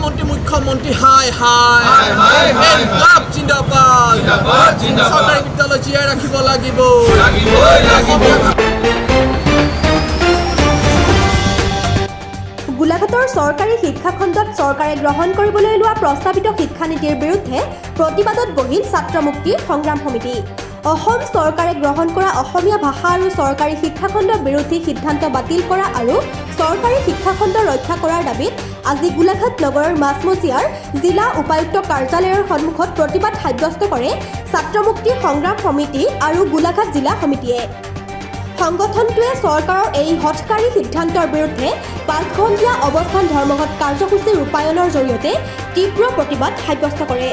মুখ্যমন্ত্ৰী হাই ইনকলাব জিন্দাবাদ চৰকাৰী বিদ্যালয় জীয়াই ৰাখিব লাগিব। গোলাঘাটৰ চৰকাৰী শিক্ষাখণ্ডত চৰকাৰে গ্ৰহণ কৰিবলৈ লোৱা প্ৰস্তাৱিত শিক্ষানীতিৰ বিৰুদ্ধে প্ৰতিবাদত বহিল ছাত্ৰ মুক্তি সংগ্ৰাম সমিতি। অসম চৰকাৰে গ্ৰহণ কৰা অসমীয়া ভাষা আৰু চৰকাৰী শিক্ষাখণ্ড বিৰোধী সিদ্ধান্ত বাতিল কৰা আৰু চৰকাৰী শিক্ষাখণ্ড ৰক্ষা কৰাৰ দাবীত আজি গোলাঘাট নগৰৰ মাছমজিয়াৰ জিলা উপায়ুক্ত কাৰ্যালয়ৰ সন্মুখত প্ৰতিবাদ সাব্যস্ত কৰে ছাত্ৰ মুক্তি সংগ্ৰাম সমিতি আৰু গোলাঘাট জিলা সমিতিয়ে। সংগঠনটোৱে চৰকাৰৰ এই হঠকাৰী সিদ্ধান্তৰ বিৰুদ্ধে 5 ঘণ্টীয়া অৱস্থান ধৰ্মঘট কাৰ্যসূচী ৰূপায়ণৰ জৰিয়তে তীব্ৰ প্ৰতিবাদ সাব্যস্ত কৰে।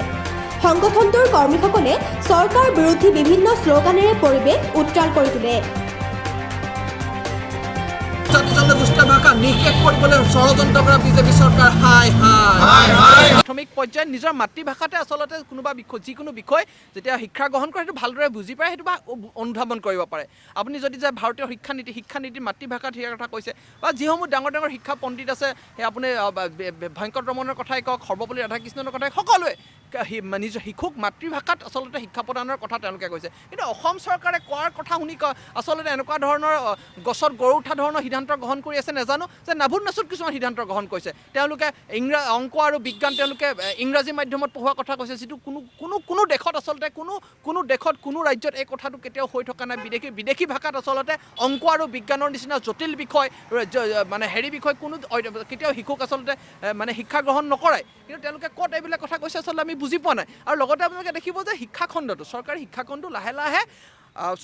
সংগঠনটোৰ কৰ্মীসকলে চৰকাৰ বিৰোধী বিভিন্ন শ্লোগানেৰে পৰিৱেশ উত্তাল কৰি তোলে। ভাষা নিষেধ কৰিবলৈ ষড়যন্ত্ৰ কৰা বিজেপি চৰকাৰ প্ৰাথমিক পৰ্যায়ত নিজৰ মাতৃভাষাতে আচলতে কোনোবা যিকোনো বিষয় যেতিয়া শিক্ষা গ্ৰহণ কৰে সেইটো ভালদৰে বুজি পায়, সেইটো বা অনুধাৱন কৰিব পাৰে। আপুনি যদি যে ভাৰতীয় শিক্ষানীতিৰ মাতৃভাষাত সেই কথা কৈছে বা যিসমূহ ডাঙৰ ডাঙৰ শিক্ষা পণ্ডিত আছে, সেই আপুনি ভয়ংকৰ ৰমণৰ কথাই কওক, সৰ্বপল্লী ৰাধাকৃষ্ণনৰ কথাই সকলোৱে নিজৰ শিশুক মাতৃভাষাত আচলতে শিক্ষা প্ৰদানৰ কথা তেওঁলোকে কৈছে। কিন্তু অসম চৰকাৰে কোৱাৰ কথা শুনি আচলতে এনেকুৱা ধৰণৰ গছত গৰু উঠা ধৰণৰ সিদ্ধান্ত গ্ৰহণ কৰি আছে নাজানো, যে নাভুত নাচুত কিছুমান সিদ্ধান্ত গ্ৰহণ কৰিছে। তেওঁলোকে অংক আৰু বিজ্ঞান তেওঁলোকে ইংৰাজী মাধ্যমত পঢ়োৱাৰ কথা কৈছে, যিটো কোনো দেশত আচলতে কোনো দেশত কোনো ৰাজ্যত এই কথাটো কেতিয়াও হৈ থকা নাই। বিদেশী ভাষাত আচলতে অংক আৰু বিজ্ঞানৰ নিচিনা জটিল বিষয় মানে বিষয় কোনো কেতিয়াও শিশুক আচলতে মানে শিক্ষা গ্ৰহণ নকৰায়। কিন্তু তেওঁলোকে ক'ত এইবিলাক কথা কৈছে আচলতে আমি বুজি পোৱা নাই। আৰু লগতে আপোনালোকে দেখিব যে শিক্ষাখণ্ডটো চৰকাৰী শিক্ষাখণ্ডটো লাহে লাহে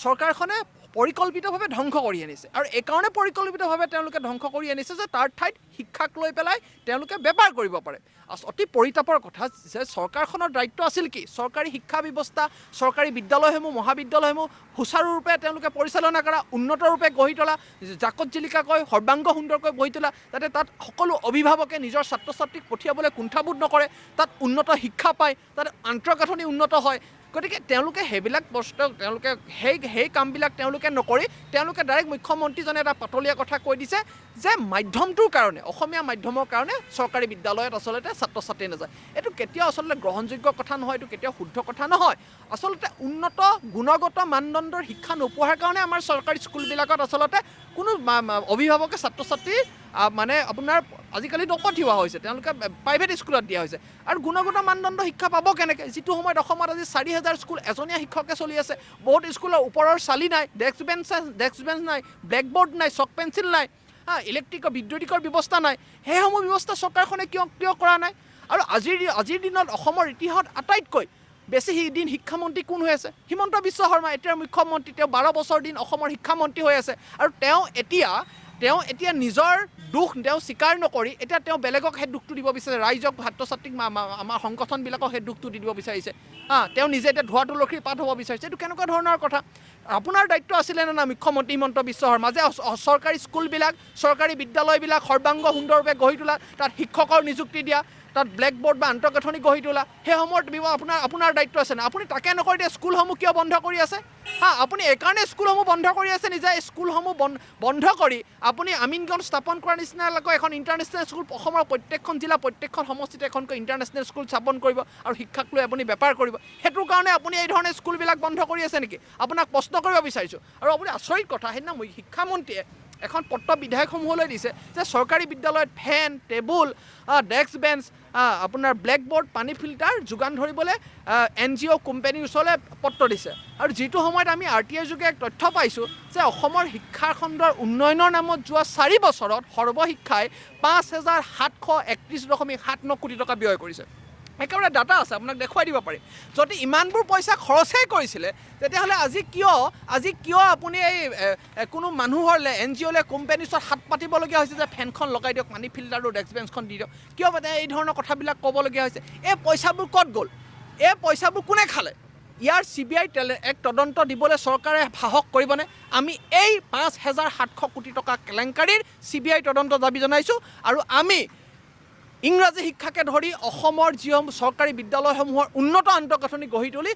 চৰকাৰখনে পৰিকল্পিতভাৱে ধ্বংস কৰি আনিছে। আৰু এইকাৰণে পৰিকল্পিতভাৱে তেওঁলোকে ধ্বংস কৰি আনিছে যে তাৰ ঠাইত শিক্ষাক লৈ পেলাই তেওঁলোকে বেপাৰ কৰিব পাৰে। অতি পৰিতাপৰ কথা যে চৰকাৰখনৰ দায়িত্ব আছিল কি? চৰকাৰী শিক্ষা ব্যৱস্থা, চৰকাৰী বিদ্যালয়সমূহ মহাবিদ্যালয়সমূহ সুচাৰুৰূপে তেওঁলোকে পৰিচালনা কৰা, উন্নত ৰূপে গঢ়ি তোলা, জাকত জিলিকাকৈ সৰ্বাংগ সুন্দৰকৈ গঢ়ি তোলা, যাতে তাত সকলো অভিভাৱকে নিজৰ ছাত্ৰ ছাত্ৰীক পঠিয়াবলৈ কুণ্ঠাবোধ নকৰে, তাত উন্নত শিক্ষা পায়, তাত আন্তঃগাঁথনি উন্নত হয়। গতিকে তেওঁলোকে সেইবিলাক বস্তু তেওঁলোকে সেই কামবিলাক তেওঁলোকে নকৰি তেওঁলোকে ডাইৰেক্ট মুখ্যমন্ত্ৰীজনে এটা পাতলীয়া কথা কৈ দিছে যে মাধ্যমটোৰ কাৰণে, অসমীয়া মাধ্যমৰ কাৰণে চৰকাৰী বিদ্যালয়ত আচলতে ছাত্ৰ ছাত্ৰী নাযায়। এইটো কেতিয়াও আচলতে গ্ৰহণযোগ্য কথা নহয়, এইটো কেতিয়াও শুদ্ধ কথা নহয়। আচলতে উন্নত গুণগত মানদণ্ডৰ শিক্ষা নোপোৱাৰ কাৰণে আমাৰ চৰকাৰী স্কুলবিলাকত আচলতে কোনো অভিভাৱকে ছাত্ৰ ছাত্ৰী মানে আপোনাৰ আজিকালি নপঠিওৱা হৈছে, তেওঁলোকে প্ৰাইভেট স্কুলত দিয়া হৈছে। আৰু গুণগত মানদণ্ড শিক্ষা পাব কেনেকৈ? যিটো সময়ত অসমত আজি 4,000 স্কুল এজনীয়া শিক্ষকে চলি আছে, বহুত স্কুলৰ ওপৰৰ চালি নাই, ডেস্ক বেঞ্চ নাই, ব্লেকবোৰ্ড নাই, চক পেঞ্চিল নাই, বিদ্যুতিকৰ ব্যৱস্থা নাই। সেইসমূহ ব্যৱস্থা চৰকাৰখনে কিয় কৰা নাই? আৰু আজিৰ দিনত অসমৰ ইতিহাসত আটাইতকৈ বেছি দিন শিক্ষামন্ত্ৰী কোন হৈ আছে? হিমন্ত বিশ্ব শৰ্মা, এতিয়াৰ মুখ্যমন্ত্ৰী। তেওঁ 12 বছৰ দিন অসমৰ শিক্ষামন্ত্ৰী হৈ আছে। আৰু তেওঁ এতিয়া নিজৰ দুখ তেওঁ স্বীকাৰ নকৰি এতিয়া তেওঁ বেলেগক সেই দুখটো দিব বিচাৰিছে, ৰাইজক, ছাত্ৰ ছাত্ৰীক, আমাৰ সংগঠনবিলাকক সেই দুখটো দি দিব বিচাৰিছে। তেওঁ নিজে এতিয়া ধোৱা তুলসীৰ পাত হ'ব বিচাৰিছে। এইটো কেনেকুৱা ধৰণৰ কথা? আপোনাৰ দায়িত্ব আছিলে নে না মুখ্যমন্ত্ৰী হিমন্ত বিশ্ব শৰ্মা, যে চৰকাৰী স্কুলবিলাক, চৰকাৰী বিদ্যালয়বিলাক সৰ্বাংগ সুন্দৰভাৱে গঢ়ি তোলা, তাত শিক্ষকৰ নিযুক্তি দিয়া, তাত ব্লেকবোৰ্ড বা আন্তঃগাঁথনি গঢ়ি তোলা, সেই সময়ত আপোনাৰ দায়িত্ব আছে না? আপুনি তাকে নকৰি এতিয়া স্কুলসমূহ কিয় বন্ধ কৰি আছে? আপুনি এইকাৰণে স্কুলসমূহ বন্ধ কৰি আছে নিজে। স্কুলসমূহ বন্ধ কৰি আপুনি আমিনগঞ্জ স্থাপন কৰাৰ নিচিনাকৈ এখন ইণ্টাৰনেশ্যনেল স্কুল অসমৰ প্ৰত্যেকখন জিলা, প্ৰত্যেকখন সমষ্টিত এখনকৈ ইণ্টাৰনেশ্যনেল স্কুল স্থাপন কৰিব আৰু শিক্ষাক লৈ আপুনি বেপাৰ কৰিব। সেইটোৰ কাৰণে আপুনি এই ধৰণে স্কুলবিলাক বন্ধ কৰি আছে নেকি? আপোনাক প্ৰশ্ন কৰিব বিচাৰিছোঁ। আৰু আপুনি আচৰিত কথা, সেইদিনা শিক্ষামন্ত্ৰীয়ে এখন পত্ৰ বিধায়কসমূহলৈ দিছে যে চৰকাৰী বিদ্যালয়ত ফেন, টেবুল, ডেস্ক বেঞ্চ, আপোনাৰ ব্লেকবোৰ্ড, পানী ফিল্টাৰ যোগান ধৰিবলৈ NGO কোম্পানীৰ ওচৰলৈ পত্ৰ দিছে। আৰু যিটো সময়ত আমি RTI যোগে তথ্য পাইছোঁ যে অসমৰ শিক্ষাখণ্ডৰ উন্নয়নৰ নামত যোৱা 4 বছৰত সৰ্বশিক্ষাই 5,731.79 কোটি টকা ব্যয় কৰিছে। একেবাৰে ডাটা আছে, আপোনাক দেখুৱাই দিব পাৰি। যদি ইমানবোৰ পইচা খৰচেই কৰিছিলে, তেতিয়াহ'লে আজি কিয় আপুনি এই কোনো মানুহৰ NGOলে কোম্পানীৰ ওচৰত হাত পাতিবলগীয়া হৈছে যে ফেনখন লগাই দিয়ক, পানী ফিল্টাৰ আৰু ডেস্ক বেঞ্চখন দি দিয়ক? কিয় এই ধৰণৰ কথাবিলাক ক'বলগীয়া হৈছে? এই পইচাবোৰ ক'ত গ'ল? এই পইচাবোৰ কোনে খালে? ইয়াৰ CBI এক তদন্ত দিবলৈ চৰকাৰে সাহস কৰিবনে? আমি এই 5,700 কোটি টকা কেলেংকাৰীৰ CBI তদন্ত দাবী জনাইছোঁ। আৰু আমি ইংৰাজী শিক্ষাকে ধৰি অসমৰ যিসমূহ চৰকাৰী বিদ্যালয়সমূহৰ উন্নত আন্তঃগাঁথনি গঢ়ি তুলি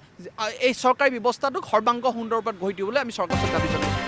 এই চৰকাৰী ব্যৱস্থাটোক সৰ্বাংগ সুন্দৰ ৰূপত গঢ়ি তুলিবলৈ আমি চৰকাৰক দাবী জনাইছোঁ।